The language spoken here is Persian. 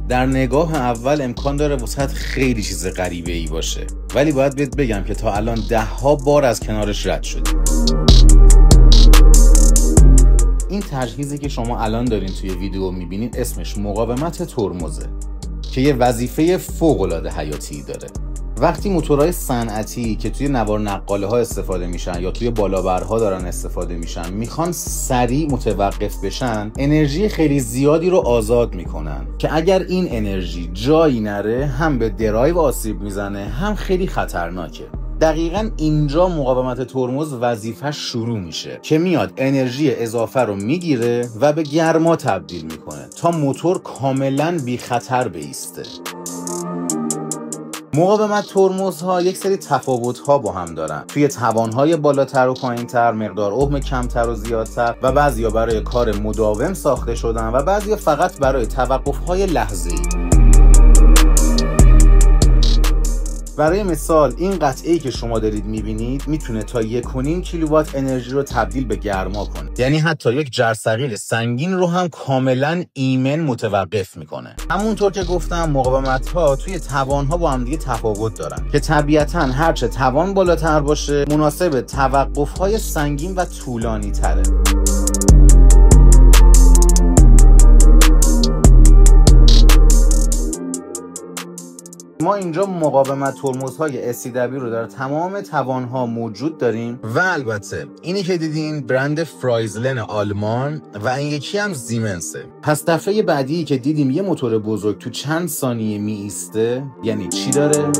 در نگاه اول امکان داره واسط خیلی چیز غریبه ای باشه، ولی باید بهت بگم که تا الان 10 بار از کنارش رد شدی. این تجهیزی که شما الان دارین توی ویدیو میبینین اسمش مقاومت ترمزه که یه وظیفه فوق‌العاده حیاتی داره. وقتی موتورهای صنعتی که توی نوار نقاله ها استفاده میشن یا توی بالابرها دارن استفاده میشن میخوان سریع متوقف بشن، انرژی خیلی زیادی رو آزاد میکنن که اگر این انرژی جایی نره هم به درایو آسیب میزنه هم خیلی خطرناکه. دقیقاً اینجا مقاومت ترمز وظیفه‌اش شروع میشه که میاد انرژی اضافه رو میگیره و به گرما تبدیل میکنه تا موتور کاملاً بی خطر بایسته. مقاومت ترمزها یک سری تفاوت‌ها با هم دارن توی توان‌های بالاتر و پایین‌تر، مقدار اوم کمتر و زیادتر و بعضیا برای کار مداوم ساخته شدن و بعضیا فقط برای توقف‌های لحظه‌ای. برای مثال این قطعه‌ای که شما دارید می‌بینید میتونه تا 1.5 کیلووات انرژی رو تبدیل به گرما کنه. یعنی حتی یک جرثقیل سنگین رو هم کاملاً ایمن متوقف میکنه. همونطور که گفتم مقاومت‌ها توی توان‌ها با هم دیگه تفاوت دارن که طبیعتاً هرچه توان بالاتر باشه مناسب توقف‌های سنگین و طولانی‌تره. ما اینجا مقاومت ترمزهای SCW رو در تمام توانها موجود داریم و البته اینی که دیدین برند فرایزلن آلمان و این یکی هم زیمنسه. پس دفعه بعدی که دیدیم یه موتور بزرگ تو چند ثانیه می ایسته یعنی چی داره؟